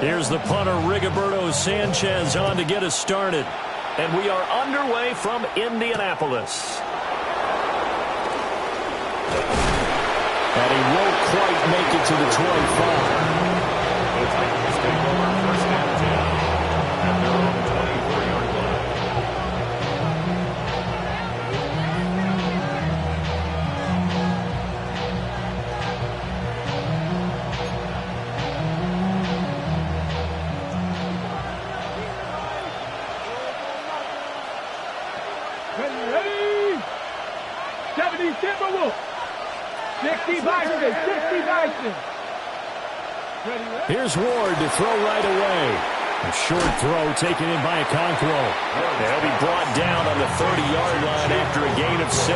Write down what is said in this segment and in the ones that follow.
Here's the punter, Rigoberto Sanchez, on to get us started. And we are underway from Indianapolis. And he won't quite make it to the 25. The Titans take over first and 10 at their own 24-yard line. Ready? 70 Timberwolves. 60 Bison. 60 Bison. Here's Ward to throw right away. A short throw taken in by Okonkwo. They'll be brought down on the 30-yard line after a gain of 6.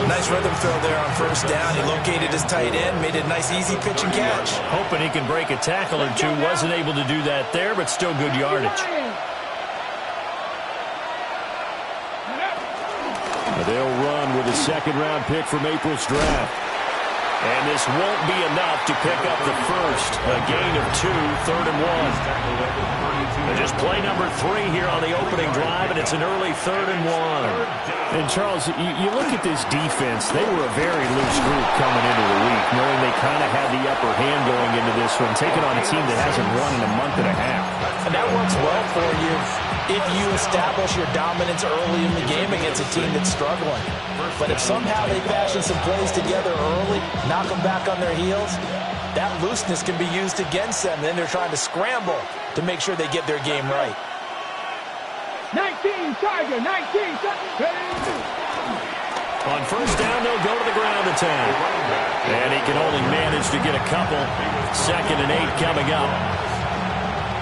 Nice rhythm throw there on first down. He located his tight end, made a nice easy pitch and catch. Hoping he can break a tackle or two. Wasn't able to do that there, but still good yardage. They'll run with a second-round pick from April's draft. And this won't be enough to pick up the first. A gain of 2, 3rd and 1. And just play number 3 here on the opening drive, and it's an early 3rd and 1. And, Charles, you look at this defense. They were a very loose group coming into the week, knowing they kind of had the upper hand going into this one, taking on a team that hasn't run in a month and a half. And that works well for you if you establish your dominance early in the game against a team that's struggling. But if somehow they fashion some plays together early, knock them back on their heels, that looseness can be used against them. Then they're trying to scramble to make sure they get their game right. 19 Tiger, 19 Tiger. On first down, they'll go to the ground attack. And he can only manage to get a couple. 2nd and 8 coming up.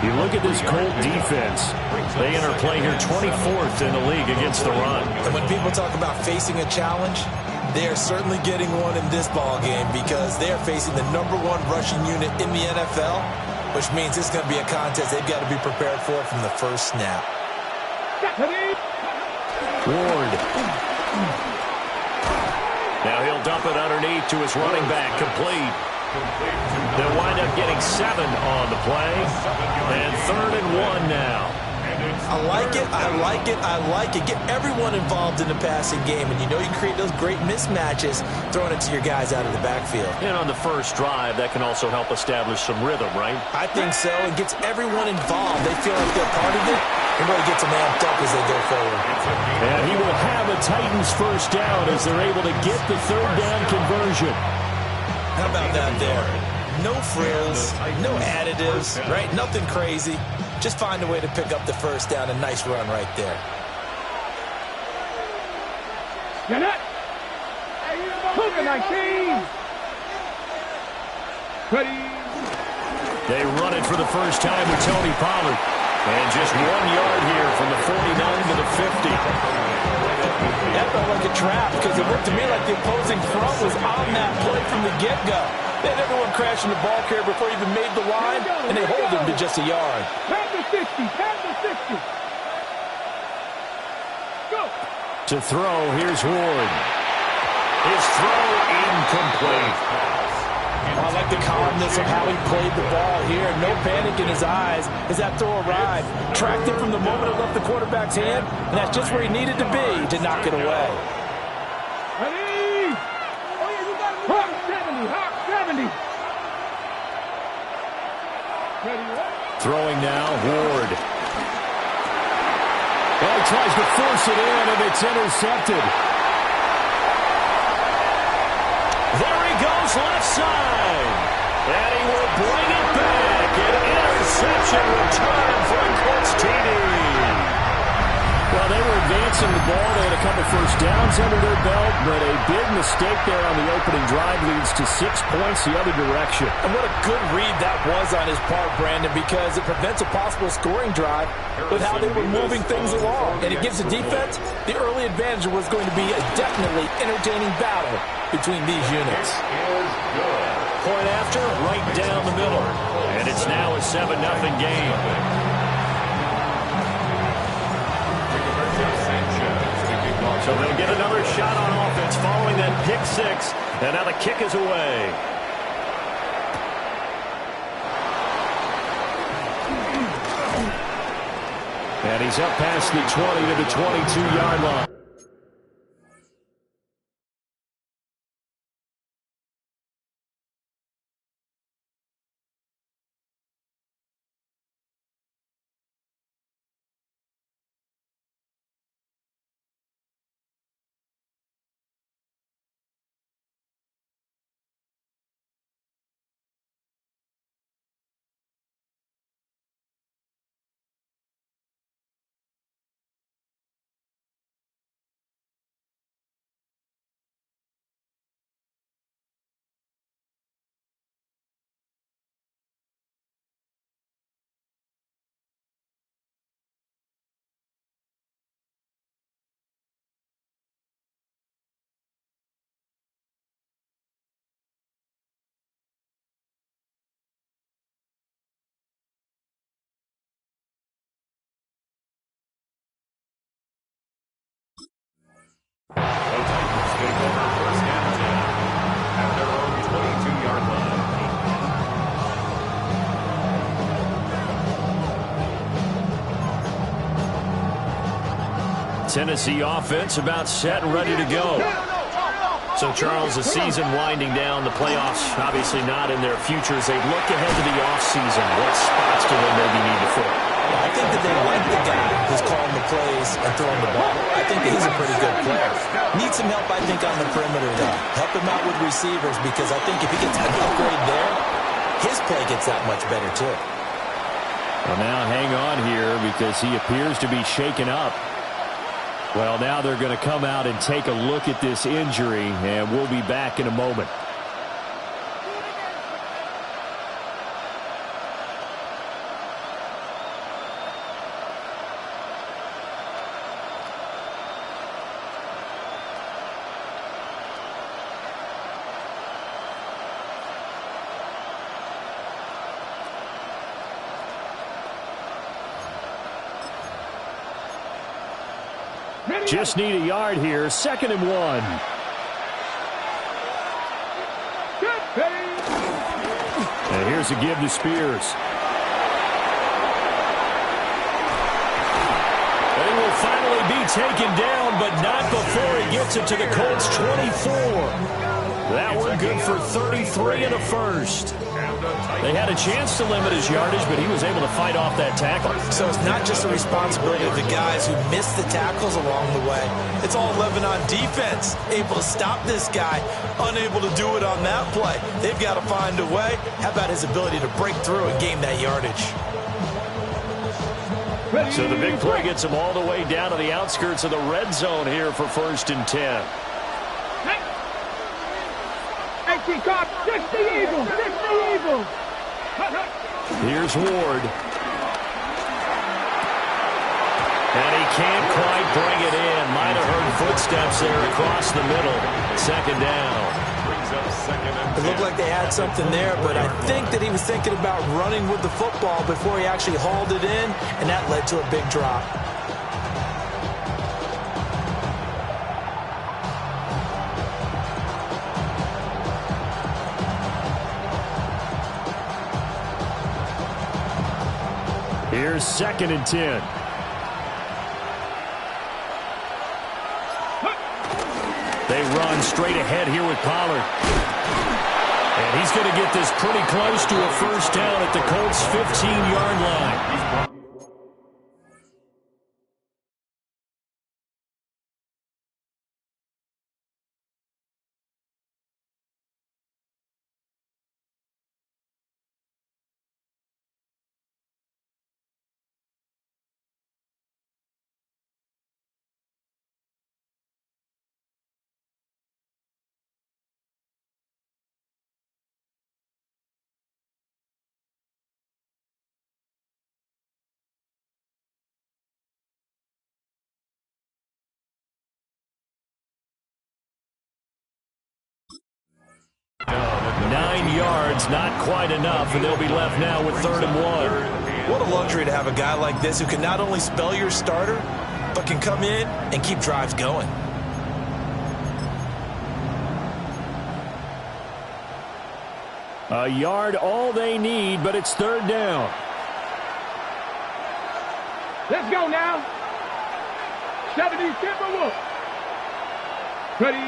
You look at this Colt defense. They enter play here 24th in the league against the run. And when people talk about facing a challenge, they are certainly getting one in this ball game because they are facing the #1 rushing unit in the NFL, which means it's going to be a contest they've got to be prepared for from the first snap. Ward. Now he'll dump it underneath to his running back, complete. They'll wind up getting 7 on the play. And 3rd and 1 now. I like it, I like it, I like it. Get everyone involved in the passing game. And you know you create those great mismatches throwing it to your guys out of the backfield. And on the first drive, that can also help establish some rhythm, right? I think so. It gets everyone involved. They feel like they're part of it. It really gets them amped up as they go forward. And he will have a Titans first down as they're able to get the 3rd down conversion. How about that there? No frills, no additives, right? Nothing crazy. Just find a way to pick up the first down. A nice run right there. Get it. 19. Ready. They run it for the first time with Tony Pollard. And just 1 yard here from the 49 to the 50. That felt like a trap because it looked to me like the opposing front was on that play from the get-go. They had everyone crashing the ball carrier before he even made the line, and they hold him to just a yard. Pass the 60, pass the 60. Go. To throw, here's Ward. His throw incomplete. I like the calmness of how he played the ball here. No panic in his eyes as that throw arrived. Tracked it from the moment it left the quarterback's hand, and that's just where he needed to be to knock it away. Ready? Hawk 70, Hawk 70. Ready? Throwing now, Ward. Well, he tries to force it in, and it's intercepted. There he goes, left side. And he will bring it back. An interception return for a Colts TD. Well, they were advancing the ball. They had a couple first downs under their belt, but a big mistake there on the opening drive leads to 6 points the other direction. And what a good read that was on his part, Brandon, because it prevents a possible scoring drive with how they were moving things along. And it gives the defense the early advantage. Was going to be a definitely entertaining battle between these units. Point after, right down the middle. And it's now a 7-0 game. So they'll get another shot on offense following that pick 6. And now the kick is away. And he's up past the 20 to the 22-yard line. Tennessee offense about set and ready to go. So, Charles, the season winding down, the playoffs obviously not in their future as they look ahead to the offseason. What spots do they maybe need to fill? I think that they like the guy who's calling the plays and throwing the ball. I think that he's a pretty good player. Needs some help, I think, on the perimeter, though. Help him out with receivers because I think if he gets an upgrade there, his play gets that much better, too. Well, now hang on here because he appears to be shaken up. Well, now they're going to come out and take a look at this injury, and we'll be back in a moment. Just need a yard here. 2nd and 1. And here's a give to Spears. And he will finally be taken down, but not before he gets it to the Colts 24. That one good for 33 and a first. They had a chance to limit his yardage, but he was able to fight off that tackle. So it's not just the responsibility of the guys who missed the tackles along the way. It's all 11 on defense. Able to stop this guy, unable to do it on that play. They've got to find a way. How about his ability to break through and gain that yardage? So the big play gets him all the way down to the outskirts of the red zone here for 1st and 10. Here's Ward. And he can't quite bring it in. Might have heard footsteps there across the middle. 2nd down. It looked like they had something there, but I think that he was thinking about running with the football before he actually hauled it in, and that led to a big drop. Here's 2nd and 10. They run straight ahead here with Pollard. And he's going to get this pretty close to a 1st down at the Colts' 15-yard line. Not quite enough, and they'll be left now with 3rd and 1. What a luxury to have a guy like this who can not only spell your starter, but can come in and keep drives going. A yard all they need, but it's 3rd down. Let's go now. 70 Timberwolves. Ready.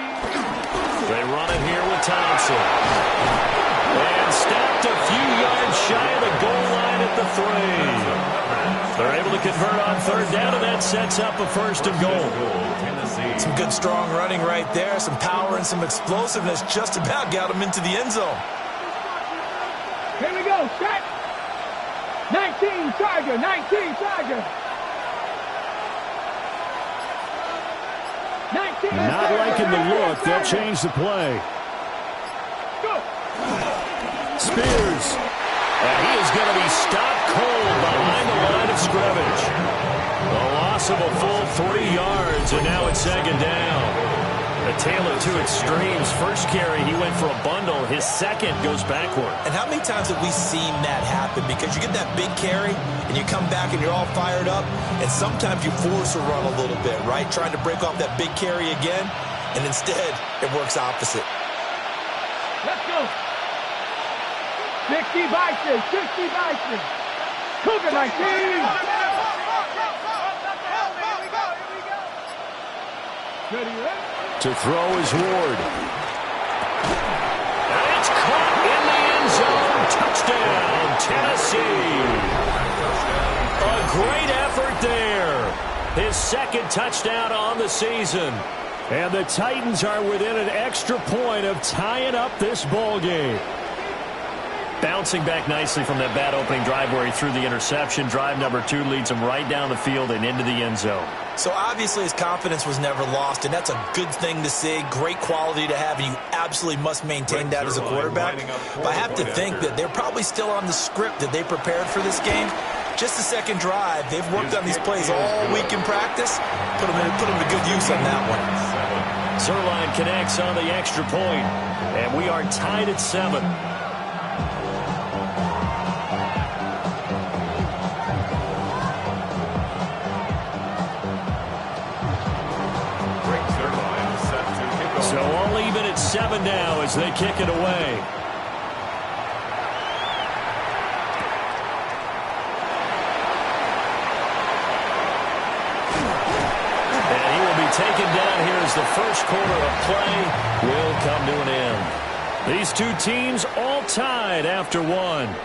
They run it here with Thompson. And stepped a few yards shy of the goal line at the 3. They're able to convert on third down, and that sets up a 1st and goal. Some good strong running right there. Some power and some explosiveness just about got him into the end zone. Here we go. Set. 19 Tiger. 19 Tiger. 19. Not liking the look. They'll change the play. Go. Spears. And he is going to be stopped cold behind the line of scrimmage. A loss of a full 3 yards, and now it's 2nd down. A tale of two extremes. First carry, he went for a bundle. His second goes backward. And how many times have we seen that happen? Because you get that big carry, and you come back and you're all fired up, and sometimes you force a run a little bit, right? Trying to break off that big carry again, and instead it works opposite. Let's go. 60 Bison. 60 Bison. Cougar 19. To throw is Ward. And it's caught in the end zone. Touchdown, Tennessee. A great effort there. His 2nd touchdown on the season. And the Titans are within an extra point of tying up this ball game. Bouncing back nicely from that bad opening drive where he threw the interception. Drive number 2 leads him right down the field and into the end zone. So obviously his confidence was never lost, and that's a good thing to see. Great quality to have, and you absolutely must maintain that as a quarterback. But I have to think that they're probably still on the script that they prepared for this game. Just the 2nd drive. They've worked on these plays all week in practice. Put them to good use on that one. Zerline connects on the extra point, and we are tied at 7. So all even at 7 now as they kick it away. And he will be taken down here as the first quarter of play will come to an end. These two teams all tied after 1.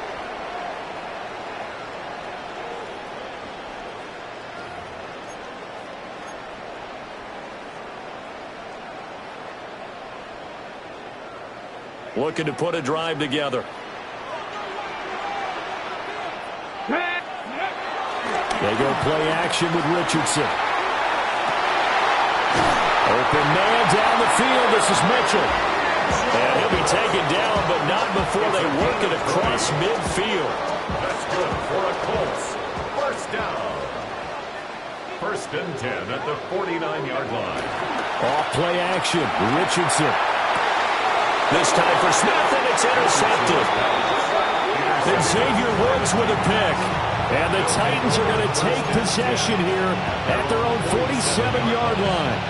Looking to put a drive together. They go play action with Richardson. Open man down the field. This is Mitchell. And he'll be taken down, but not before they work it across midfield. That's good for a Colts. First down. 1st and 10 at the 49-yard line. Off play action. Richardson. This time for Smith, and it's intercepted. And Xavier Woods with a pick. And the Titans are going to take possession here at their own 47-yard line.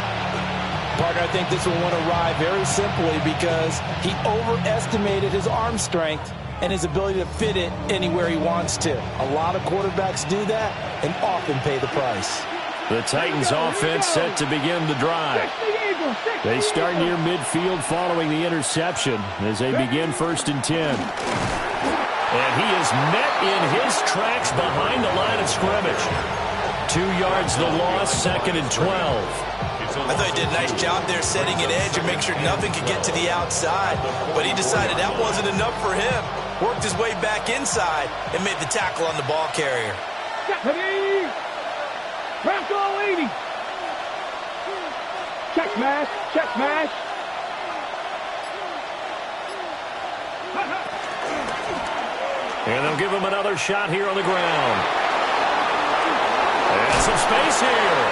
Parker, I think this will want to ride very simply because he overestimated his arm strength and his ability to fit it anywhere he wants to. A lot of quarterbacks do that and often pay the price. The Titans offense set to begin the drive. They start near midfield following the interception as they begin 1st and 10. And he is met in his tracks behind the line of scrimmage. 2 yards the loss, 2nd and 12. I thought he did a nice job there setting an edge and make sure nothing could get to the outside. But he decided that wasn't enough for him. Worked his way back inside and made the tackle on the ball carrier. Bronco 80. Check smash. Check smash. And they'll give him another shot here on the ground. And some space here.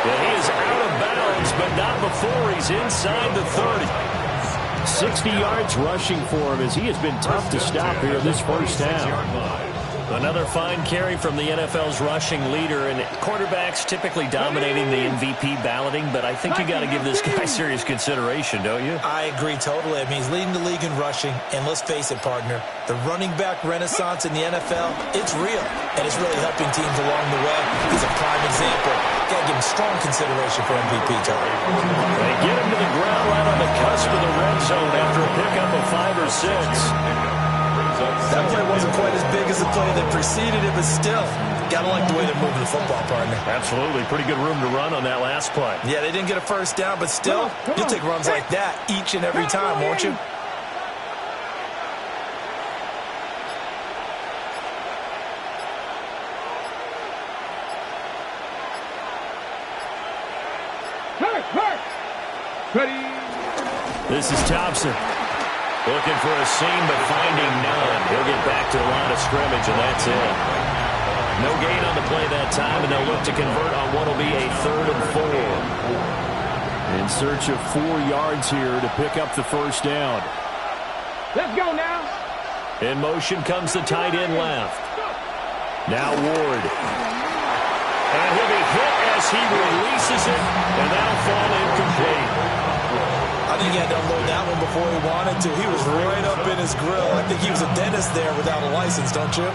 And he is out of bounds, but not before he's inside the 30. 60 yards rushing for him as he has been tough to stop here this first half. Another fine carry from the NFL's rushing leader, and quarterbacks typically dominating the MVP balloting, but I think you got to give this guy serious consideration, don't you? I agree totally. I mean, he's leading the league in rushing, and let's face it, partner, the running back renaissance in the NFL, it's real, and it's really helping teams along the way. He's a prime example. Got to give him strong consideration for MVP time. They get him to the ground right on the cusp of the red zone after a pickup of 5 or 6. That play wasn't quite as big as the play that preceded it, but still, got to like the way they're moving the football, partner. Absolutely. Pretty good room to run on that last play. Yeah, they didn't get a first down, but still, you'll take runs like that each and every time, won't you? This is Thompson. Looking for a seam, but finding none. He'll get back to the line of scrimmage, and that's it. No gain on the play that time, and they'll look to convert on what will be a 3rd and 4. In search of 4 yards here to pick up the first down. Let's go now. In motion comes the tight end left. Now Ward. And he'll be hit as he releases it, and that'll fall incomplete. I think he had to unload that one before he wanted to. He was right up in his grill. I think he was a dentist there without a license, don't you?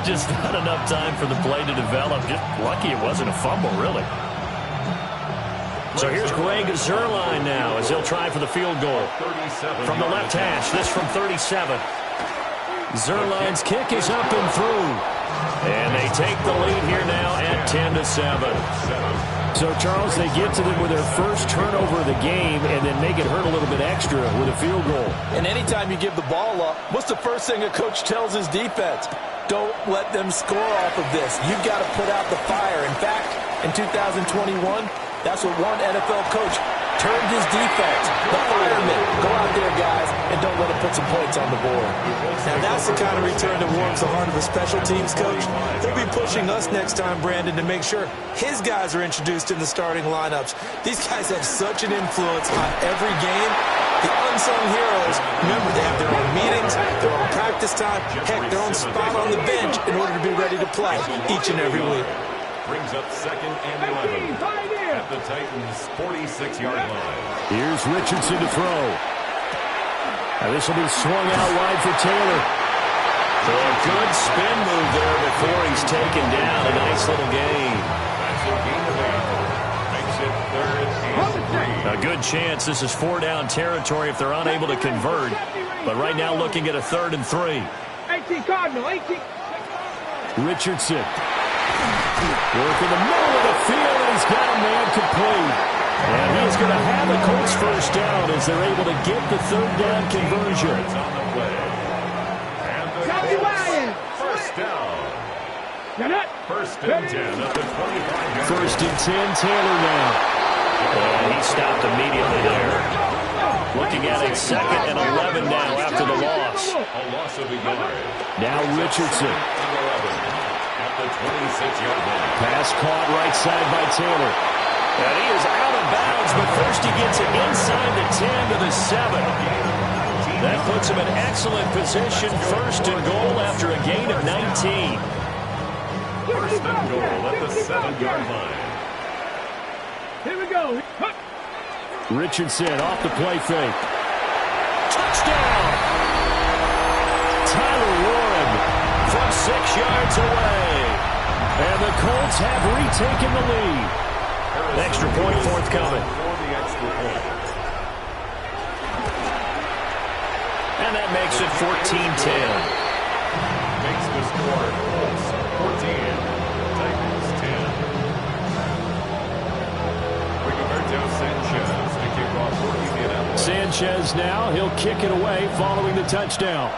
Just not enough time for the play to develop. Just lucky it wasn't a fumble, really. So here's Greg Zuerlein now as he'll try for the field goal. From the left hash, this from 37. Zuerlein's kick is up and through. And they take the lead here now at 10-7. So, Charles, they get to them with their first turnover of the game and then make it hurt a little bit extra with a field goal. And anytime you give the ball up, what's the first thing a coach tells his defense? Don't let them score off of this. You've got to put out the fire. In fact, in 2021, that's what one NFL coach turned his defense. The firemen. Go out there, guys, and don't let them put some points on the board. Now, that's the kind of return that warms the heart of a special teams coach. He'll be pushing us next time, Brandon, to make sure his guys are introduced in the starting lineups. These guys have such an influence on every game. The unsung heroes, remember, they have their own meetings, their own practice time, heck, their own spot on the bench in order to be ready to play each and every week. Brings up 2nd and 11 at the Titans' 46-yard line. Here's Richardson to throw. And this will be swung out wide for Taylor. So a good spin move there before he's taken down. A nice little gain. That's a gain of 8. Makes it 3rd and 3. A good chance this is 4-down territory if they're unable to convert. But right now looking at a 3rd and 3. 18 Cardinal, 18. Richardson. Work in the middle of the field, and he's got a man complete. And he's going to have the Colts first down as they're able to get the 3rd down conversion. On the play. And the Colts, first down. First and 10 at the 25. First and 10, Taylor now. And he stopped immediately there. Looking at it 2nd and 11 now after the loss. A loss of a yard. Now Richardson. At the 26-yard line. Pass caught right side by Taylor. And he is out of bounds, but first he gets it inside the 10 to the 7. That puts him in excellent position. First and goal after a gain of 19. First and goal at the 7-yard line. Here we go. Richardson off the play fake. Touchdown! Tyler Warren from 6 yards away. And the Colts have retaken the lead. Extra point forthcoming. For the extra point. And that makes it 14-10. Makes the score Colts 14, Titans 10. Rigoberto Sanchez to kick off for Indianapolis. Sanchez now, he'll kick it away following the touchdown.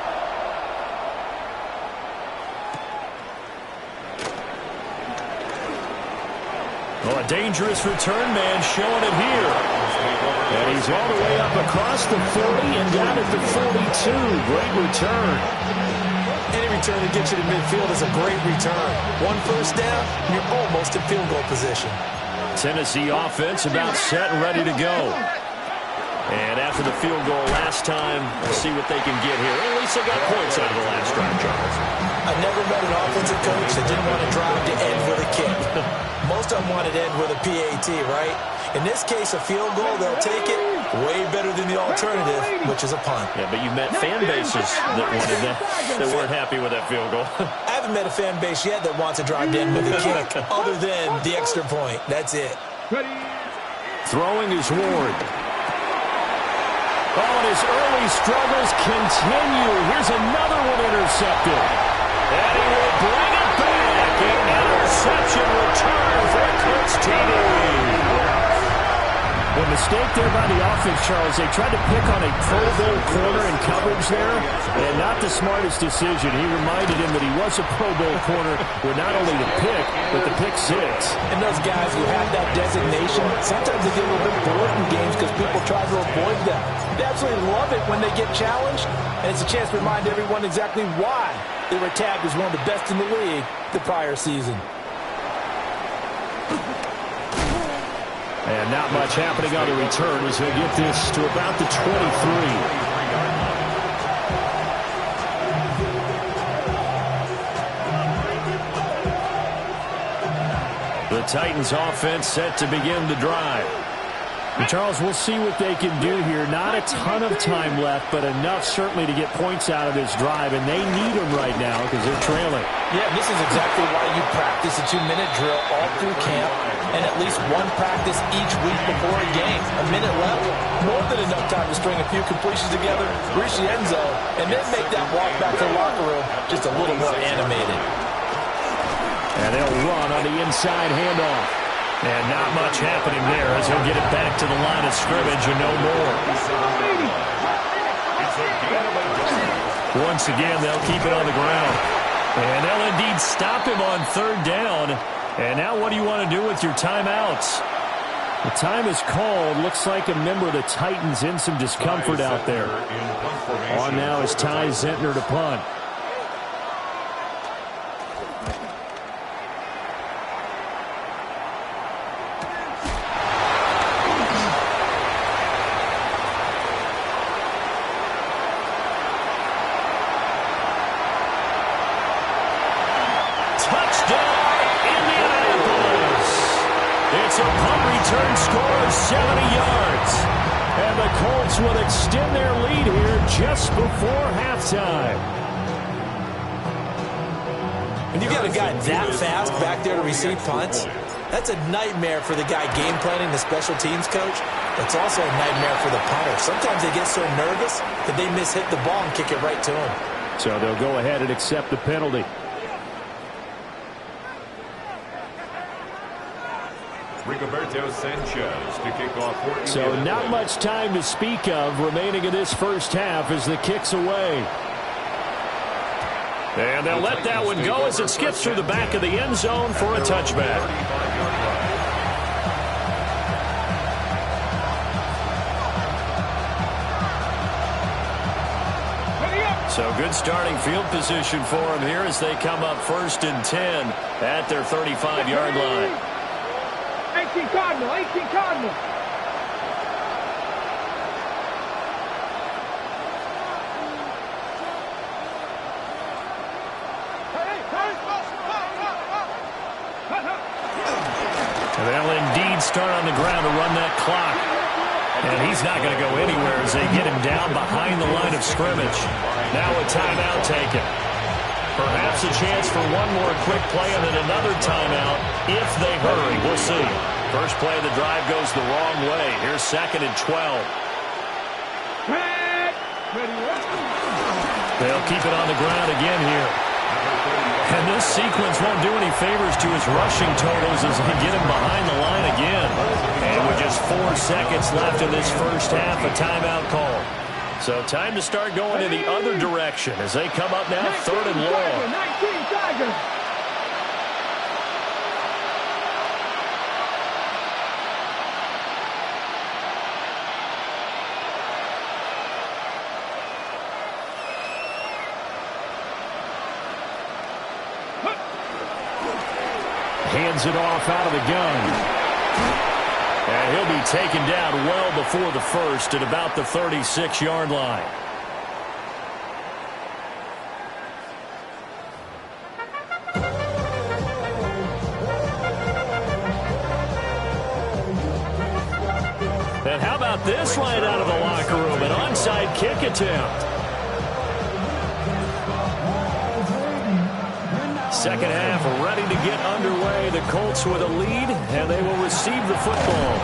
Well, a dangerous return man showing it here. And he's all the way up across the 40 and down at the 42. Great return. Any return that gets you to midfield is a great return. One first down, you're almost in field goal position. Tennessee offense about set and ready to go. And after the field goal last time, we'll see what they can get here. At least they got points out of the last drive, Charles. I never met an offensive coach that didn't want to drive to end with a kick. Most of them wanted to end with a PAT, right? In this case, a field goal, they'll take it. Way better than the alternative, which is a punt. Yeah, but you met fan bases that wanted that weren't happy with that field goal. I haven't met a fan base yet that wants to drive to end with a kick, other than the extra point. That's it. Throwing is Ward. Oh, and his early struggles continue. Here's another one intercepted. And he will bring it back. An interception return for a Colts TD. The mistake there by the offense, Charles, they tried to pick on a Pro Bowl corner in coverage there, and not the smartest decision. He reminded him that he was a Pro Bowl corner with not only the pick, but the pick six. And those guys who have that designation, sometimes they get a little bit bored in games because people try to avoid them. They absolutely love it when they get challenged, and it's a chance to remind everyone exactly why they were tagged as one of the best in the league the prior season. And not much happening on the return as he'll get this to about the 23. The Titans offense set to begin the drive. And Charles, we'll see what they can do here. Not a ton of time left, but enough certainly to get points out of this drive, and they need them right now because they're trailing. Yeah, this is exactly why you practice a 2-minute drill all through camp and at least one practice each week before a game. A minute left, more than enough time to string a few completions together, reach the end zone, and then make that walk back to the locker room just a little more animated. And they'll run on the inside handoff. And not much happening there as he'll get it back to the line of scrimmage and no more. Once again, they'll keep it on the ground. And they'll indeed stop him on third down. And now what do you want to do with your timeouts? The time is called. Looks like a member of the Titans in some discomfort out there. On now is Ty Zentner to punt. It's a punt return score of 70 yards. And the Colts will extend their lead here just before halftime. When you got a guy that fast back there to receive punts, that's a nightmare for the guy game planning, the special teams coach. It's also a nightmare for the punter. Sometimes they get so nervous that they mishit the ball and kick it right to him. So they'll go ahead and accept the penalty. Rigoberto Sanchez to kick off. So not much time to speak of remaining in this first half as the kick's away. And they'll let that one go as it skips through the back of the end zone for a touchback. So good starting field position for them here as they come up 1st and 10 at their 35-yard line. 18 Cardinal, 18 Cardinal. They'll indeed start on the ground to run that clock. And he's not going to go anywhere as they get him down behind the line of scrimmage. Now a timeout taken. Perhaps a chance for one more quick play and then another timeout if they hurry. We'll see. First play of the drive goes the wrong way. Here's 2nd and 12. They'll keep it on the ground again here. And this sequence won't do any favors to his rushing totals as they get him behind the line again. And with just 4 seconds left in this first half, a timeout call. So time to start going in the other direction as they come up now 3rd and long. 19 Tigers. Hands it off out of the gun. And he'll be taken down well before the first at about the 36-yard line. this right out of the locker room? An onside kick attempt. Second half ready to get underway. The Colts with a lead, and they will receive the football.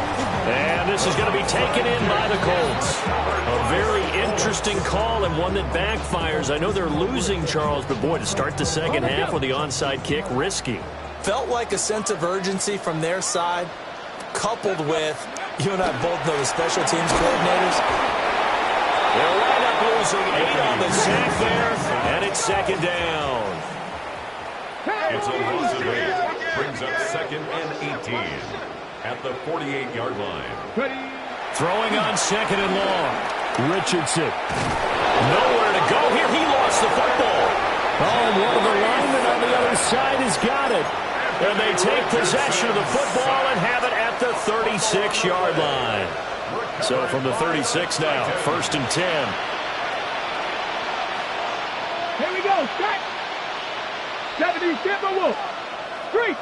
And this is going to be taken in by the Colts. A very interesting call and one that backfires. I know they're losing, Charles, but boy, to start the second half with the onside kick, risky. Felt like a sense of urgency from their side, coupled with, you and I both know the special teams coordinators. They'll wind up losing 8 on the sack there, and it's second down. It's a loss of 8. Brings up second and 18 at the 48-yard line. Throwing on second and long. Richardson. Nowhere to go here. He lost the football. Oh, and one of the linemen on the other side has got it. And they take possession of the football and have it at the 36-yard line. So from the 36 now, first and 10. Here we go. Strike. 70, Timber Wolf. Street.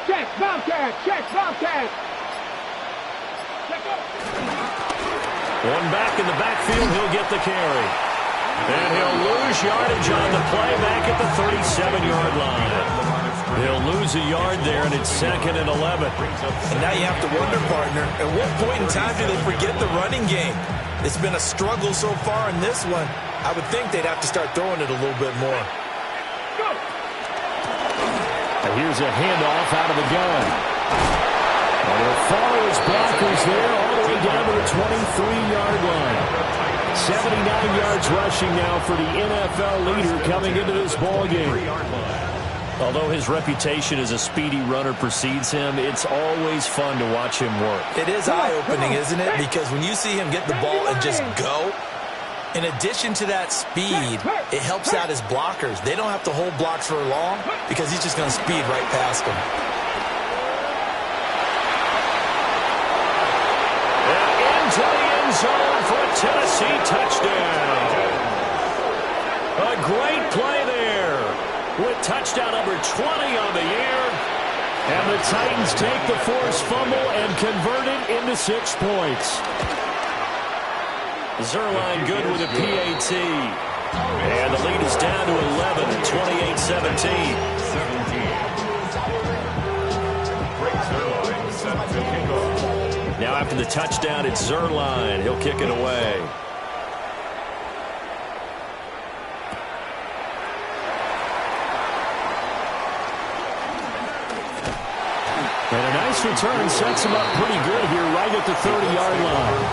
Check, Bobcat. Check up. One back in the backfield, he'll get the carry. And he'll lose yardage on the play back at the 37-yard line. He'll lose a yard there, and it's second and 11. And now you have to wonder, partner, at what point in time do they forget the running game? It's been a struggle so far in this one. I would think they'd have to start throwing it a little bit more. And here's a handoff out of the gun. And he'll follow his blockers there all the way down to the 23-yard line. 79 yards rushing now for the NFL leader coming into this ballgame. Although his reputation as a speedy runner precedes him, it's always fun to watch him work. It is eye-opening, isn't it? Because when you see him get the ball and just go, in addition to that speed, it helps out his blockers. They don't have to hold blocks for long because he's just going to speed right past them. And into the end zone for a Tennessee touchdown. A great play there with touchdown number 20 on the year. And the Titans take the forced fumble and convert it into 6 points. Zerline good with a PAT. And the lead is down to 11 at 28-17. Now after the touchdown, it's Zerline. He'll kick it away. And a nice return sets him up pretty good here right at the 30-yard line.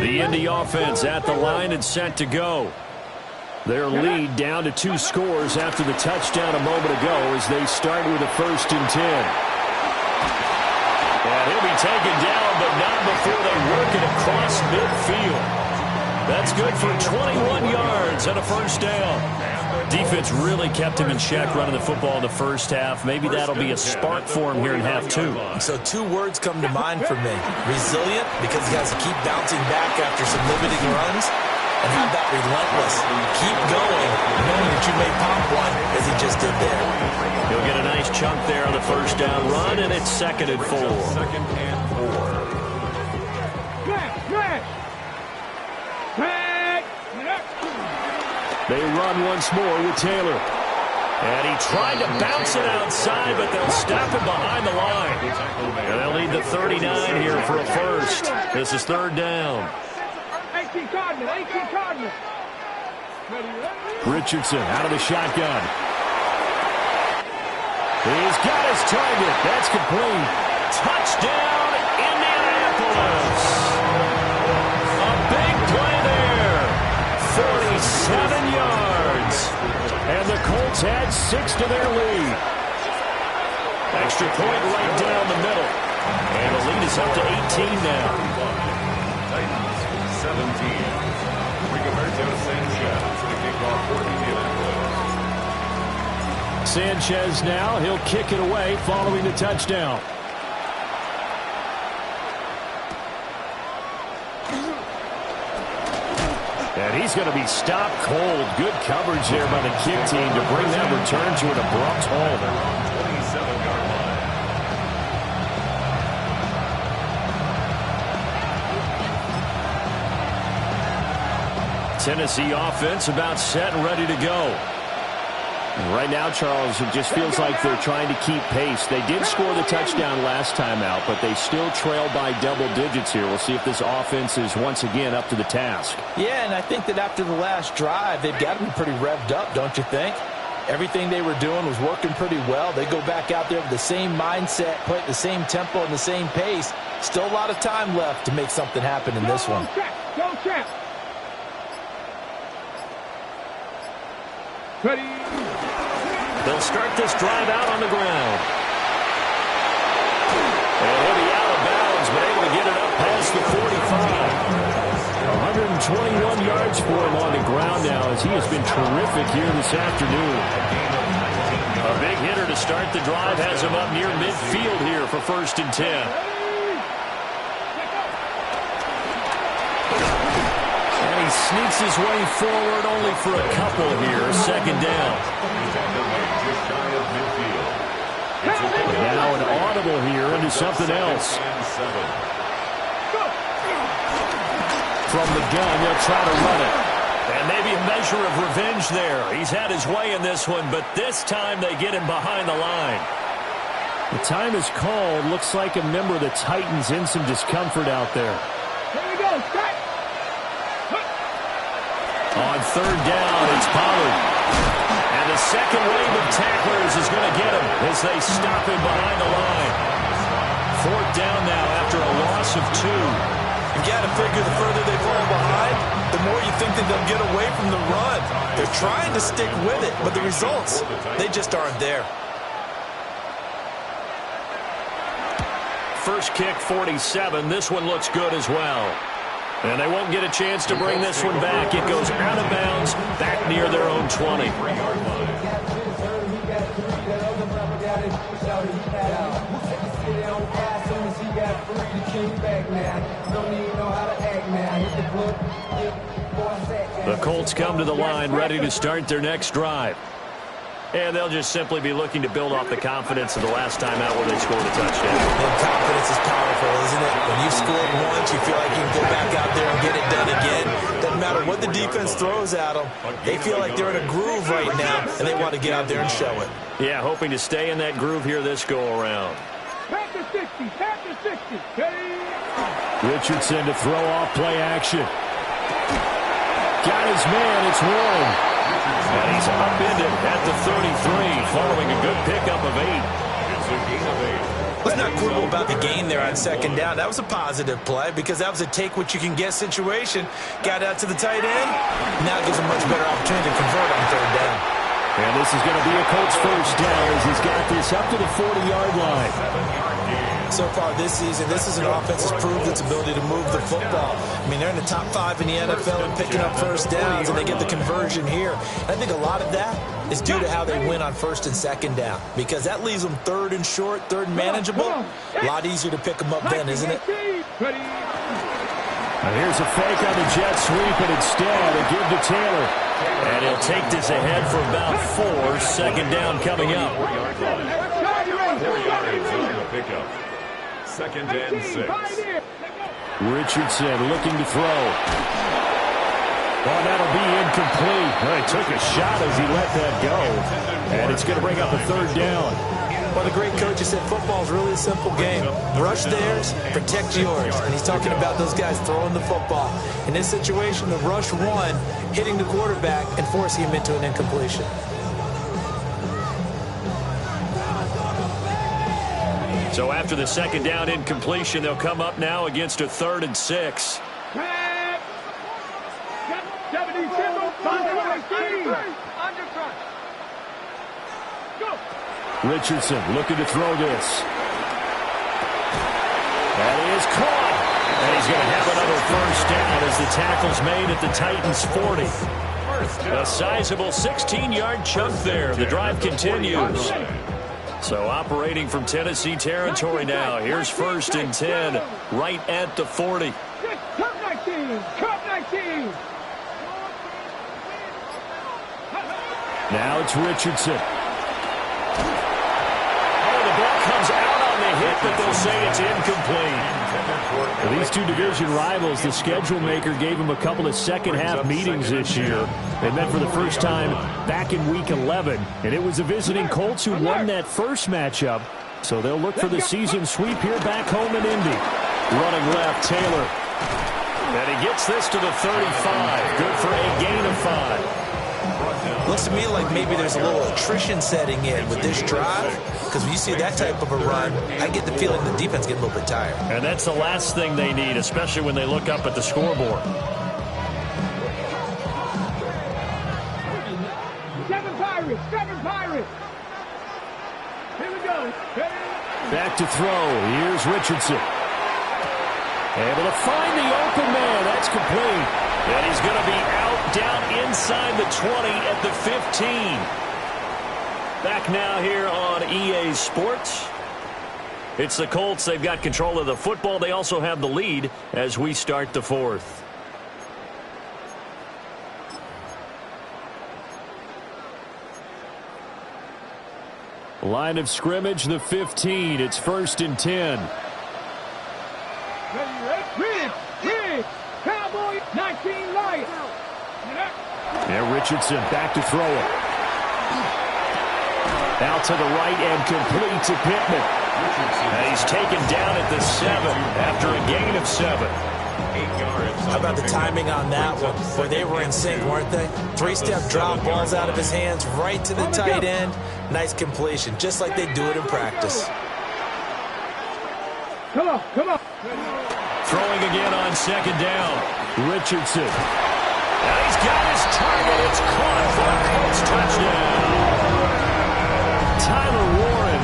The Indy offense at the line and set to go. Their lead down to 2 scores after the touchdown a moment ago as they start with a first and 10. And he'll be taken down, but not before they work it across midfield. That's good for 21 yards and a first down. Defense really kept him in check running the football in the first half. Maybe that'll be a spark for him here in half 2. So 2 words come to mind for me. Resilient, because he has to keep bouncing back after some limiting runs. And have that relentless, keep going, knowing that you may pop one, as he just did there. He'll get a nice chunk there on the first down run, and it's second and 4. They run once more with Taylor. And he tried to bounce it outside, but they'll stop him behind the line. And they'll lead the 39 here for a first. This is third down. Richardson out of the shotgun. He's got his target. That's complete. Touchdown, Indianapolis. A big play there. 47 yards. And the Colts add 6 to their lead. Extra point right down the middle. And the lead is up to 18 now. Titans 17. Rigoberto Sanchez to kick off for Indianapolis. Sanchez now, he'll kick it away following the touchdown. And he's going to be stopped cold. Good coverage there by the kick team to bring that return to an abrupt halt. 27-yard line. Tennessee offense about set and ready to go. Right now, Charles, it just feels like they're trying to keep pace. They did score the touchdown last time out, but they still trail by double digits here. We'll see if this offense is once again up to the task. Yeah, and I think that after the last drive, they've got to be pretty revved up, don't you think? Everything they were doing was working pretty well. They go back out there with the same mindset, play at the same tempo and the same pace. Still a lot of time left to make something happen in this one. Go, Champ. Ready. They'll start this drive out on the ground. And he'll be out of bounds, but able to get it up past the 45. 121 yards for him on the ground now as he has been terrific here this afternoon. A big hitter to start the drive has him up near midfield here for 1st and 10. And he sneaks his way forward only for a couple here. 2nd down. Now an audible here into something else. From the gun, they'll try to run it. And maybe a measure of revenge there. He's had his way in this one, but this time they get him behind the line. The time is called. Looks like a member of the Titans in some discomfort out there. Here we go. Strike. On 3rd down, it's Pollard. And the second wave of tacklers is going to get him as they stop him behind the line. 4th down now after a loss of 2. You've got to figure the further they fall behind, the more you think that they'll get away from the run. They're trying to stick with it, but the results, they just aren't there. First kick, 47. This one looks good as well. And they won't get a chance to bring this one back. It goes out of bounds, back near their own 20. The Colts come to the line, ready to start their next drive. And they'll just simply be looking to build off the confidence of the last time out where they scored a touchdown. And confidence is powerful, isn't it? When you've scored once, you feel like you can go back out there and get it done again. Doesn't matter what the defense throws at them. They feel like they're in a groove right now, and they want to get out there and show it. Yeah, hoping to stay in that groove here this go-around. Pass to 60. Pass to 60. Ready. Richardson to throw off play action. Got his man. It's Warren. And he's upended at the 33 following a good pickup of 8. It's a gain of 8. Let's not quibble about the gain there on 2nd down. That was a positive play because that was a take-what-you-can-get situation. Got out to the tight end. Now it gives a much better opportunity to convert on 3rd down. And this is going to be a Colts 1st down as he's got this up to the 40-yard line. So far this season, this is an offense that's proved its ability to move the football. I mean, they're in the top 5 in the NFL in picking up 1st downs, and they get the conversion here. And I think a lot of that is due to how they win on 1st and 2nd down, because that leaves them 3rd and short, 3rd and manageable. A lot easier to pick them up then, isn't it? And here's a fake on the jet sweep, and instead a give to Taylor. And he'll take this ahead for about 4. 2nd down coming up. 4 yards on the pickup. 2nd and 6. Richardson looking to throw. Well, that'll be incomplete. Well, he took a shot as he let that go. And it's going to bring up a 3rd down. Well, the great coach has said football is really a simple game. Rush theirs, protect yours. And he's talking about those guys throwing the football. In this situation, the rush one, hitting the quarterback and forcing him into an incompletion. So after the 2nd down incompletion, they'll come up now against a 3rd and 6. Richardson looking to throw this. That is caught. And he's going to have another first down as the tackle's made at the Titans' 40. A sizable 16-yard chunk there. The drive continues. So operating from Tennessee territory now. Here's 1st and 10 right at the 40. Cup 19! Cup 19! Now it's Richardson. Oh, the ball comes out on the hit, but they'll say it's incomplete. For these two division rivals, the schedule maker gave them a couple of second-half meetings this year. They met for the first time back in Week 11, and it was the visiting Colts who won that first matchup. So they'll look for the season sweep here back home in Indy. Running left, Taylor. And he gets this to the 35. Good for a gain of 5. Looks to me like maybe there's a little attrition setting in with this drive, because when you see that type of a run, I get the feeling the defense getting a little bit tired. And that's the last thing they need, especially when they look up at the scoreboard. 7 Pirates! 7 Pirates! Here we go. Back to throw. Here's Richardson. Able to find the open man. That's complete. And he's going to be out down inside the 20 at the 15. Back now here on EA Sports. It's the Colts. They've got control of the football. They also have the lead as we start the 4th. Line of scrimmage, the 15. It's 1st and 10. Ready, Cowboy, 19 light. Yeah, Richardson back to throw it. Out to the right and complete to Pittman. And he's taken down at the 7 after a gain of 7. How about the timing on that one, where they were in sync, weren't they? 3-step drop, balls out of his hands, right to the tight end. Nice completion, just like they do it in practice. Come on, come on. Throwing again on 2nd down. Richardson. Now he's got his target. It's caught for a Colts touchdown. Tyler Warren,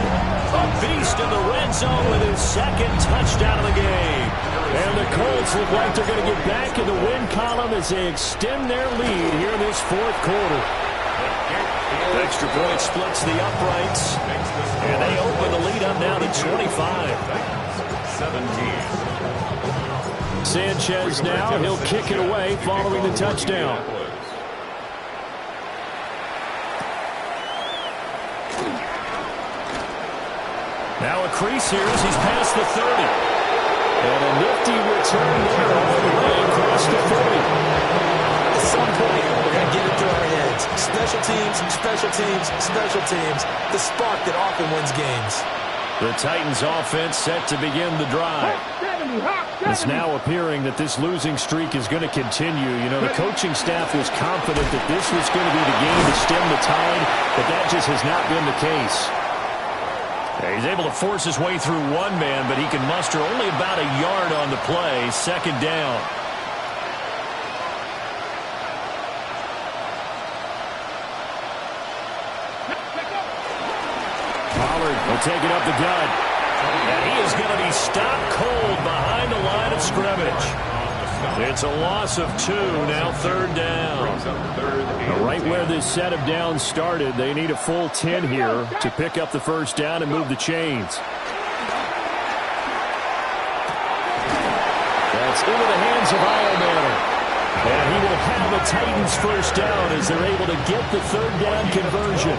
a beast in the red zone with his 2nd touchdown of the game. And the Colts look like they're going to get back in the win column as they extend their lead here in this 4th quarter. Extra point splits the uprights. And they open the lead up now to 25. 17. Sanchez now, he'll kick it away following the touchdown. Now a crease here as he's past the 30. And a nifty return there all the way across the 40. At some point, we're going to get it through our heads. Special teams, special teams, special teams. The spark that often wins games. The Titans offense set to begin the drive. It's now appearing that this losing streak is going to continue. You know, the coaching staff was confident that this was going to be the game to stem the tide, but that just has not been the case. He's able to force his way through one man, but he can muster only about a yard on the play. 2nd down. Pollard will take it up the gut. And he is going to be stopped cold behind the line of scrimmage. It's a loss of 2, now 3rd down. Right where this set of downs started, they need a full 10 here to pick up the 1st down and move the chains. That's into the hands of Iomanner. And he will have a Titans 1st down as they're able to get the 3rd down conversion.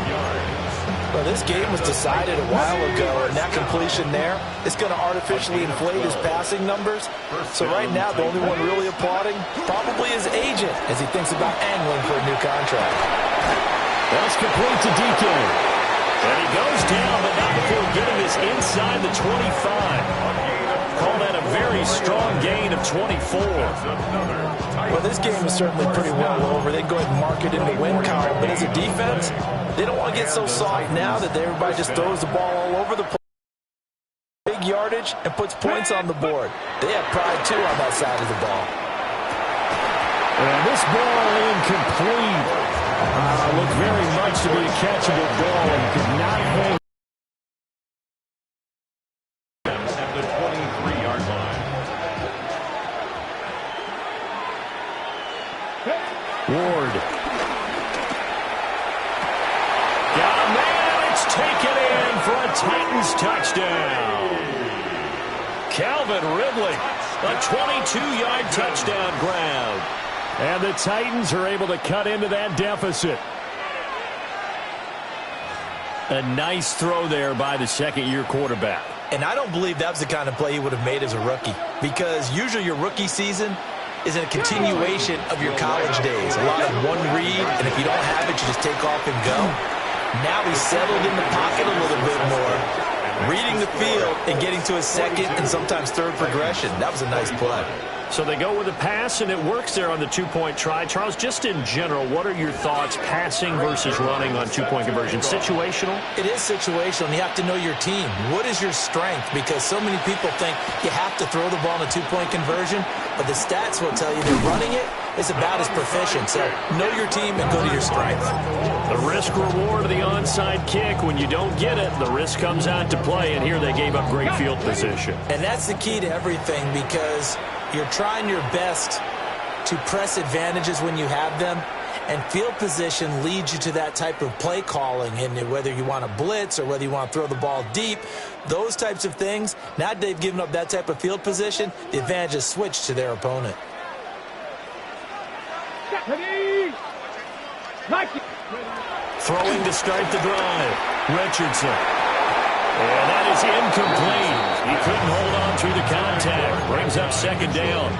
Well, this game was decided a while ago, and that completion there is going to artificially inflate his passing numbers. So right now, the only one really applauding probably his agent as he thinks about angling for a new contract. That's complete to DK. And he goes down, but not before getting this inside the 25. Call that a very strong gain of 24. Well, this game is certainly pretty well over. They go ahead and mark it in the win column. But as a defense, they don't want to get so soft now that everybody just throws the ball all over the place. Big yardage and puts points on the board. They have pride, too, on that side of the ball. And this ball incomplete. Looked very much to be a catchable ball and could not hold. It's taken in for a Titans touchdown. Calvin Ridley, a 22-yard touchdown grab. And the Titans are able to cut into that deficit. A nice throw there by the second-year quarterback. And I don't believe that was the kind of play he would have made as a rookie, because usually your rookie season is a continuation of your college days. A lot of one read, and if you don't have it, you just take off and go. Now he's settled in the pocket a little bit more, reading the field and getting to his second and sometimes third progression. That was a nice play. So they go with a pass, and it works there on the two-point try. Charles, just in general, what are your thoughts passing versus running on two-point conversion? Situational? It is situational, and you have to know your team. What is your strength? Because so many people think you have to throw the ball in a two-point conversion, but the stats will tell you that running it is about as proficient. So know your team and go to your strength. The risk-reward of the onside kick. When you don't get it, the risk comes out to play, and here they gave up great field position. And that's the key to everything, because you're trying your best to press advantages when you have them, and field position leads you to that type of play calling. And whether you want to blitz or whether you want to throw the ball deep, those types of things, now they've given up that type of field position, the advantage is switched to their opponent. Throwing to start the drive, Richardson. And that is incomplete. He couldn't hold on through the contact. Brings up second down.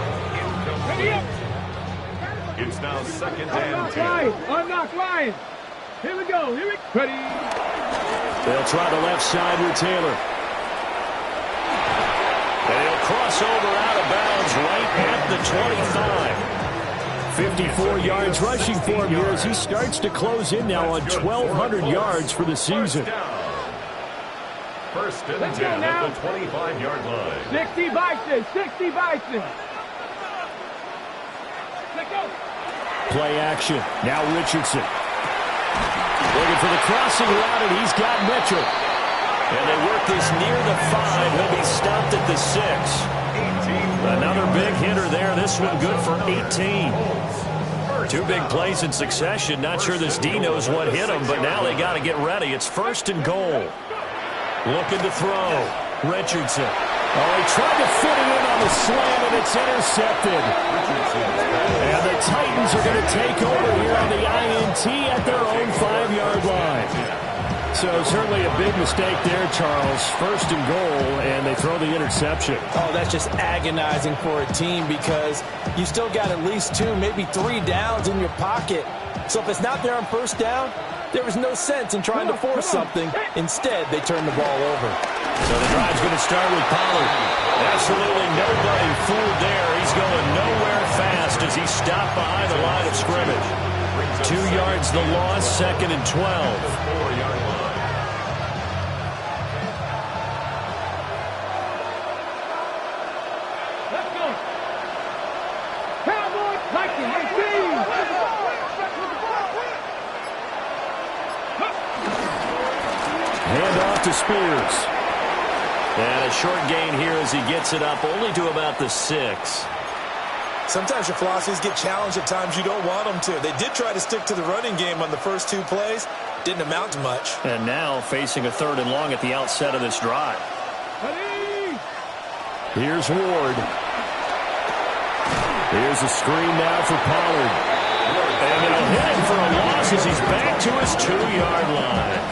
It's now second and 10. Unlock line. Here we go. Ready. They'll try the left side with Taylor. And he'll cross over out of bounds right at the 25. 54 yards rushing for him here as he starts to close in now on 1,200 yards for the season. First and 10 at the 25-yard line. 60 Bison. 60 Bison. Let's go. Play action. Now Richardson. Looking for the crossing route, and he's got Mitchell. And they work this near the 5. He'll be stopped at the 6. Another big hitter there. This one good for 18. Two big plays in succession. Not sure this D knows what hit him, but now they got to get ready. It's first and goal. Looking to throw. Richardson. Oh, he tried to fit it in on the slam, and it's intercepted. And the Titans are going to take over here on the INT at their own 5-yard line. So certainly a big mistake there, Charles. First and goal, and they throw the interception. Oh, that's just agonizing for a team, because you still got at least 2, maybe 3 downs in your pocket. So if it's not there on first down, there was no sense in trying to force something. Instead, they turn the ball over. So the drive's going to start with Pollard. Absolutely nobody fooled there. He's going nowhere fast as he's stopped behind the line of scrimmage. 2 yards the loss, second and 12. 4-yard line. Let's go. Cowboys, Vikings, let's see. Hand off to Spears. And a short gain here as he gets it up only to about the 6. Sometimes your philosophies get challenged at times you don't want them to. They did try to stick to the running game on the first 2 plays. Didn't amount to much. And now facing a 3rd and long at the outset of this drive. Ready. Here's Ward. Here's a screen now for Pollard. And they'll hit him for a loss as he's back to his 2-yard line.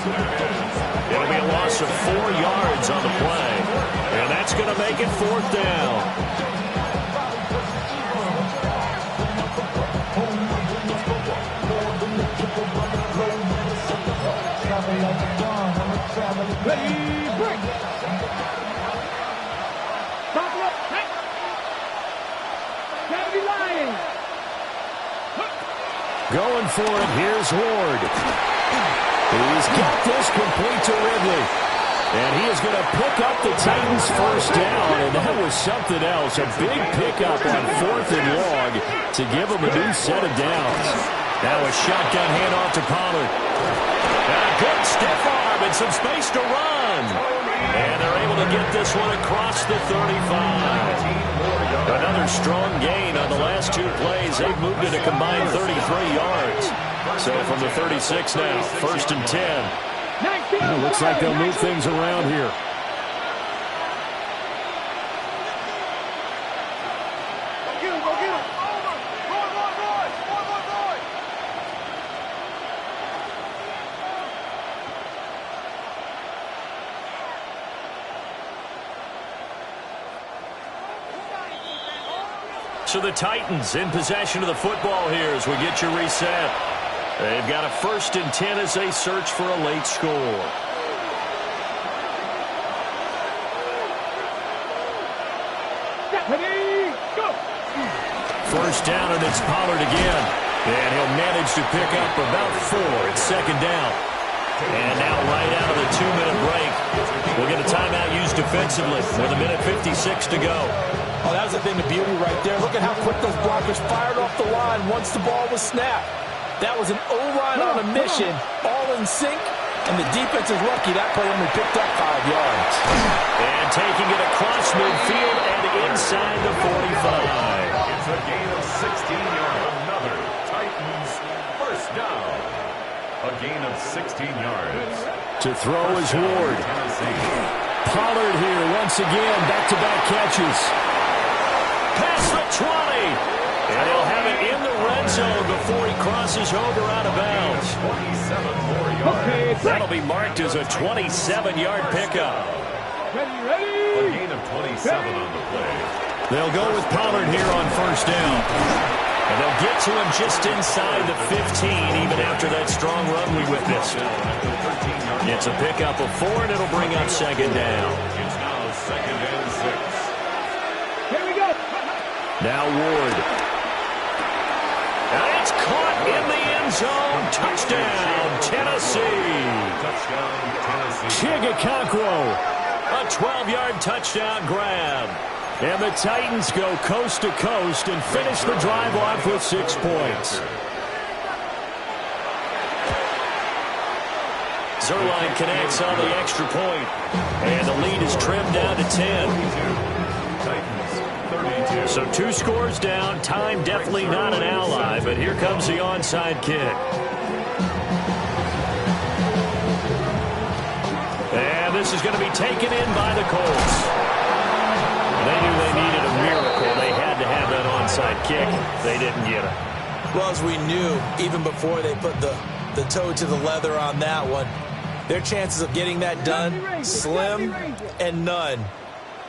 It'll be a loss of 4 yards on the play. And that's going to make it 4th down. Ready, break. Top up, hey. Gotta be lying. Going for it, here's Ward. He's got this complete to Ridley. And he is going to pick up the Titans' first down, and that was something else. A big pickup on 4th and long to give him a new set of downs. Now a shotgun handoff to Pollard. And a good stiff arm and some space to run. And they're able to get this one across the 35. Another strong gain on the last 2 plays. They've moved it a combined 33 yards. So from the 36 now, first and 10. 19. Well, looks like they'll move things around here. So the Titans in possession of the football here as we get your reset. They've got a 1st and 10 as they search for a late score. Ready, go! 1st down, and it's Pollard again. And he'll manage to pick up about 4. It's 2nd down. And now right out of the 2-minute break, we'll get a timeout used defensively with 1:56 to go. Oh, that was a thing of beauty right there. Look at how quick those blockers fired off the line once the ball was snapped. That was an O-line on a mission, all in sync, and the defense is lucky that play only picked up 5 yards. And taking it across midfield and inside the 45. It's a gain of 16 yards. Another Titans 1st down. A gain of 16 yards. To throw is Ward. Pollard here once again, back-to-back catches. Past the 20. And he'll have it in the red zone before he crosses over out of bounds. 27 more yards. That'll be marked as a 27-yard pickup. A gain of 27 on the play. They'll go with Pollard here on 1st down. And they'll get to him just inside the 15, even after that strong run we witnessed. It's a pickup of 4, and it'll bring up 2nd down. It's now 2nd and 6. Here we go. Now Ward. And it's caught in the end zone. Touchdown, Tennessee. Touchdown, Tennessee. Chigakonkwo. A 12-yard touchdown grab. And the Titans go coast to coast and finish the drive off with 6 points. Zerline connects on the extra point. And the lead is trimmed down to 10. Titans 32. So 2 scores down. Time definitely not an ally, but here comes the onside kick. And this is going to be taken in by the Colts. They knew they needed a miracle. They had to have that onside kick. They didn't get it. Well, as we knew, even before they put the toe to the leather on that one, their chances of getting that done, slim and none.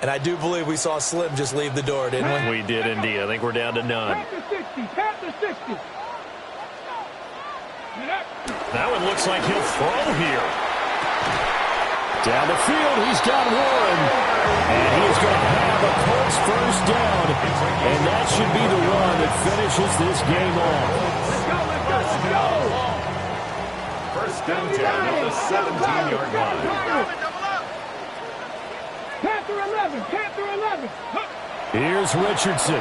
And I do believe we saw Slim just leave the door, didn't we? We did indeed. I think we're down to none. Tap the 60. That one looks like he'll throw here. Down the field, he's got Warren. And he's going to have a Colts 1st down. And that should be the run that finishes this game off. Let's go. 1st and 10 at the 17-yard line. Panther 11. Here's Richardson.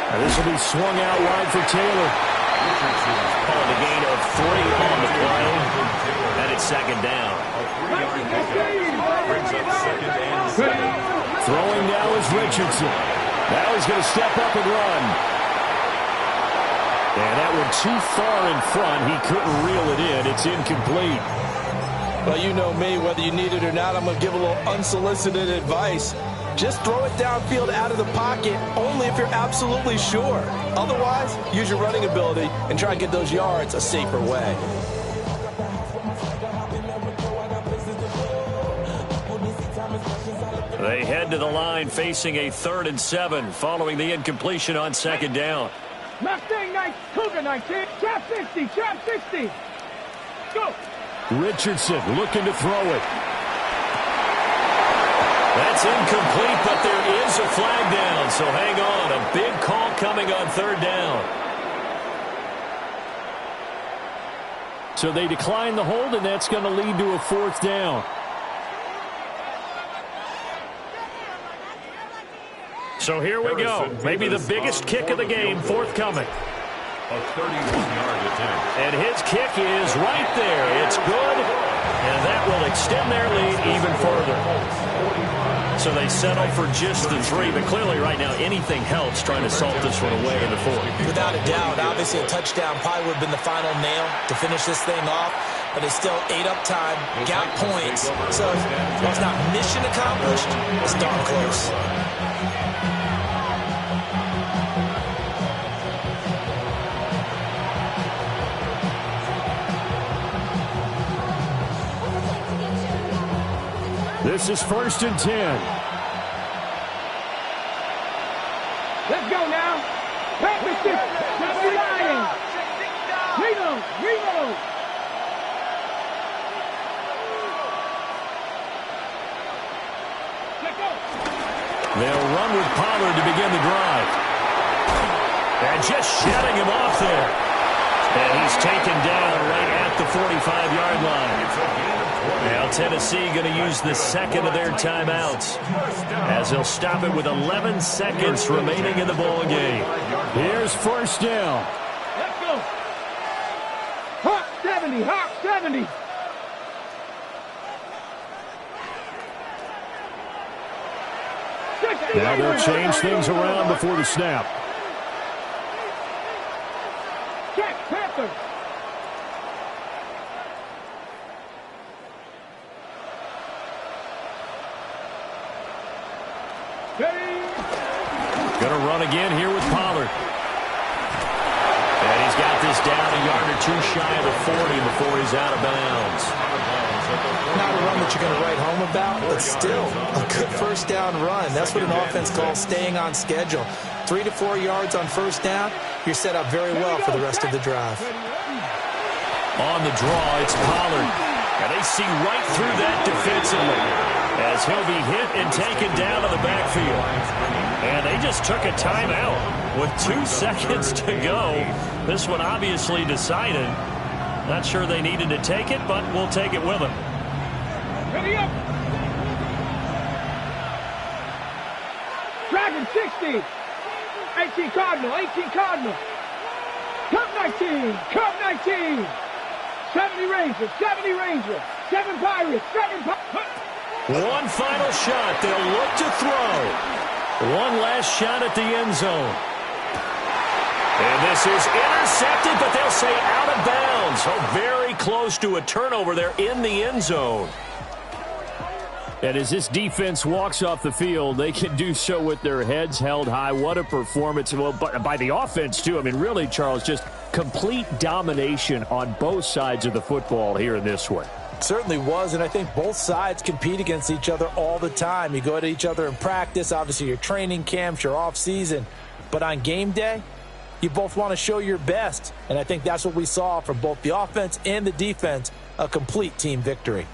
Now this will be swung out wide for Taylor. Richardson's Calling a gain of 3 on the play. And it's 2nd down. a 3-yard pickup. Brings up 2nd and 7. Throwing now is Richardson. Now he's going to step up and run. And that one too far in front. He couldn't reel it in. It's incomplete. Well, you know me, whether you need it or not, I'm going to give a little unsolicited advice. Just throw it downfield out of the pocket, only if you're absolutely sure. Otherwise, use your running ability and try and get those yards a safer way. They head to the line facing a 3rd and 7 following the incompletion on 2nd down. Mustang 19, Cougar 19, trap 60. Go. Richardson looking to throw it. That's incomplete, but there is a flag down, so hang on. A big call coming on 3rd down. So they decline the hold, and that's going to lead to a 4th down. So here we go. Maybe the biggest kick of the game forthcoming. A 31-yard attempt. And his kick is right there. It's good, and that will extend their lead even further. So they settle for just the 3, but clearly right now anything helps trying to salt this one away in the 4th. Without a doubt, obviously a touchdown probably would have been the final nail to finish this thing off. but they still ate up time, got points. So while it's not mission accomplished, it's darn close. This is 1st and 10. Let's go now. Pass it. Let's be Lions. Reload. Let's go. They'll run with Pollard to begin the drive. And just shutting him off there. And he's taken down right at the 45-yard line. Now Tennessee going to use the second of their timeouts as they'll stop it with 11 seconds remaining in the ball game. Here's 1st down. Let's go. Hawk 70. Now they'll change things around before the snap. Check, Panther. Going to run again here with Pollard. And he's got this down a yard or two shy of the 40 before he's out of bounds. Not a run that you're going to write home about, but still a good 1st down run. That's what an offense calls staying on schedule. 3 to 4 yards on 1st down, you're set up very well for the rest of the drive. On the draw, it's Pollard. And they see right through that defensively as he'll be hit and taken down in the backfield. And they just took a timeout with 2 seconds to go. This one obviously decided. Not sure they needed to take it, but we'll take it with them. Ready up. Dragon 60. 18 Cardinal. Cup 19. 70 Ranger. 7 Pirates. One final shot. They'll look to throw. One last shot at the end zone. And this is intercepted, but they'll say out of bounds. So very close to a turnover there in the end zone. And as this defense walks off the field, they can do so with their heads held high. What a performance. Well, by the offense, too. I mean, really, Charles, just complete domination on both sides of the football here in this one. Certainly was, and I think both sides compete against each other all the time. You go at each other in practice, obviously your training camps, your off-season. But on game day, you both want to show your best. And I think that's what we saw from both the offense and the defense, a complete team victory.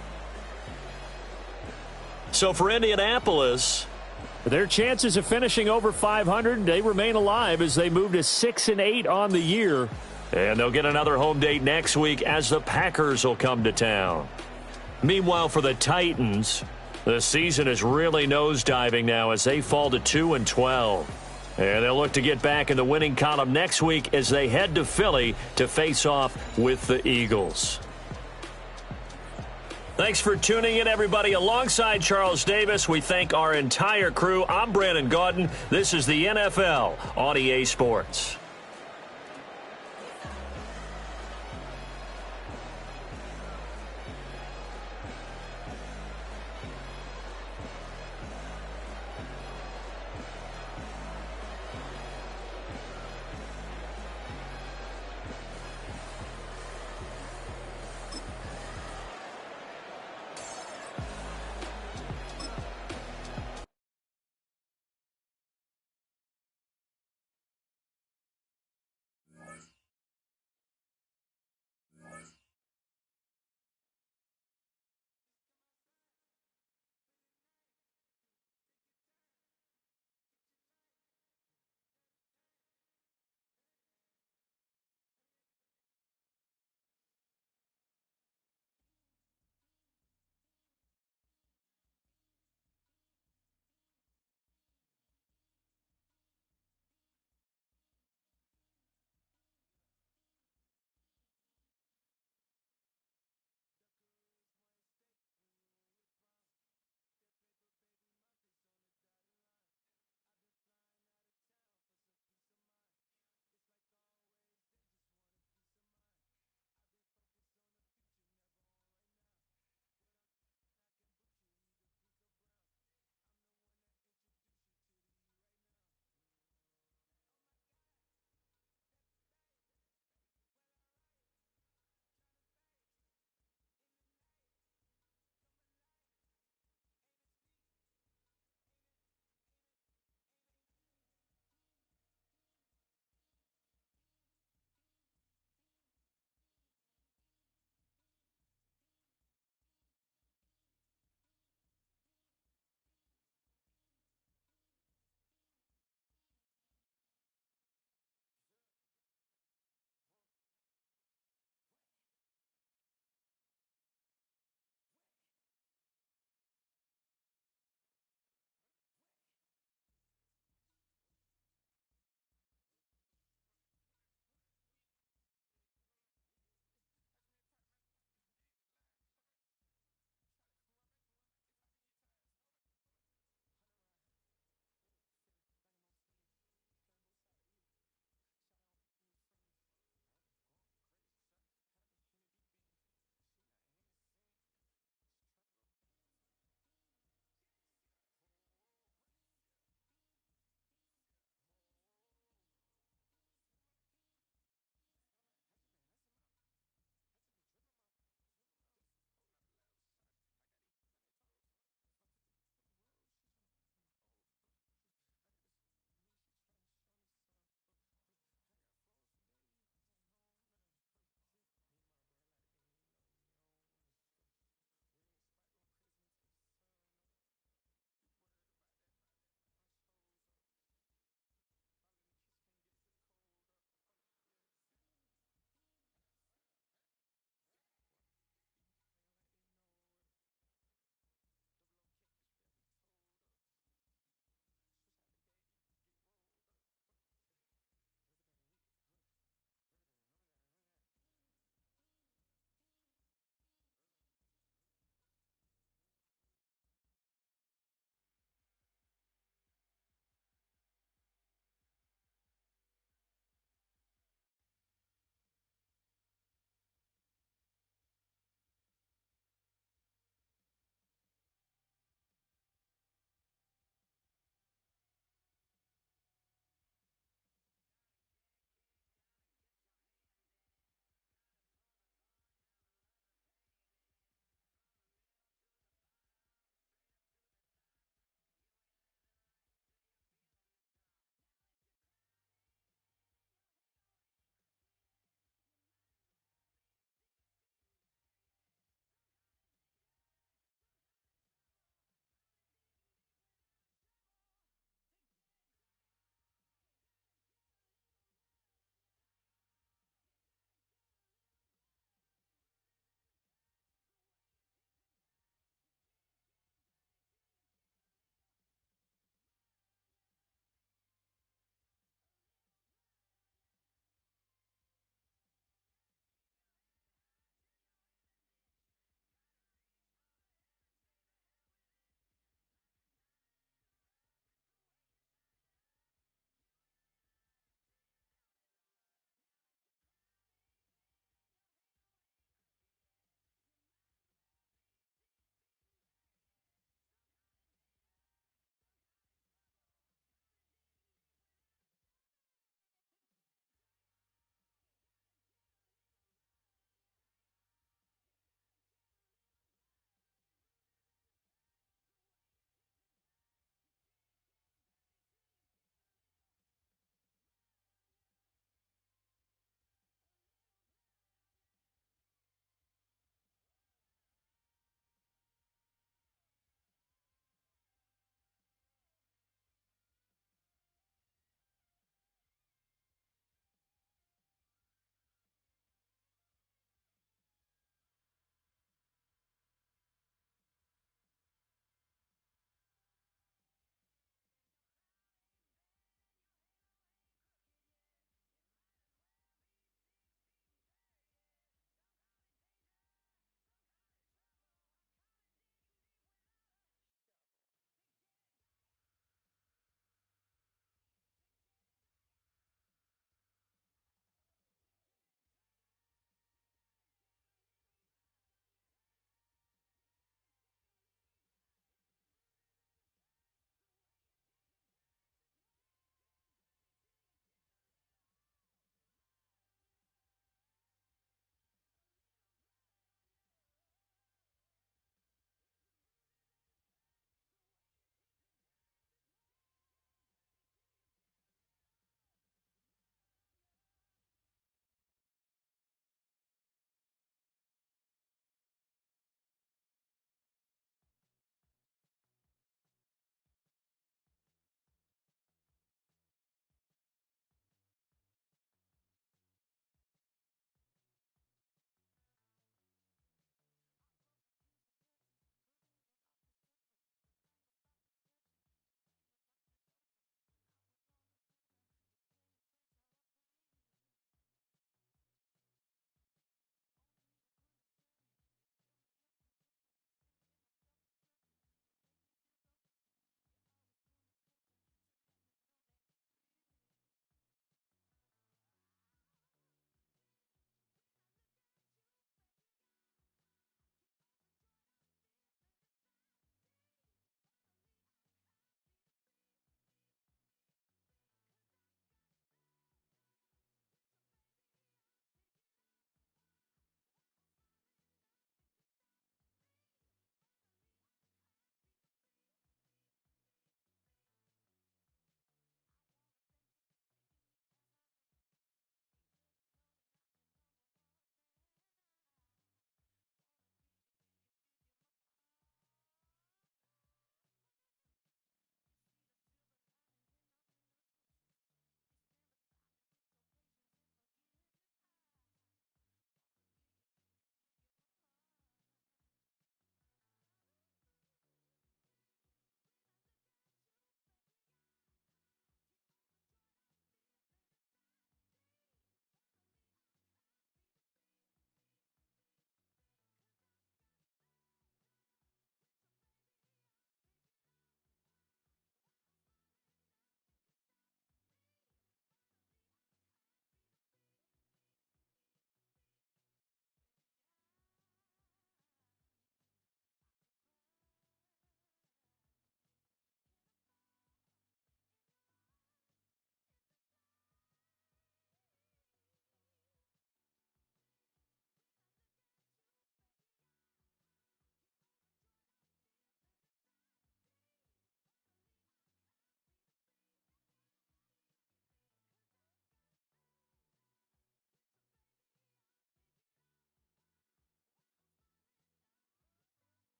So for Indianapolis, their chances of finishing over 500, they remain alive as they move to 6-8 on the year. And they'll get another home date next week as the Packers will come to town. Meanwhile, for the Titans, the season is really nosediving now as they fall to 2-12. And they'll look to get back in the winning column next week as they head to Philly to face off with the Eagles. Thanks for tuning in, everybody. Alongside Charles Davis, we thank our entire crew. I'm Brandon Gaudin. This is the NFL on EA Sports.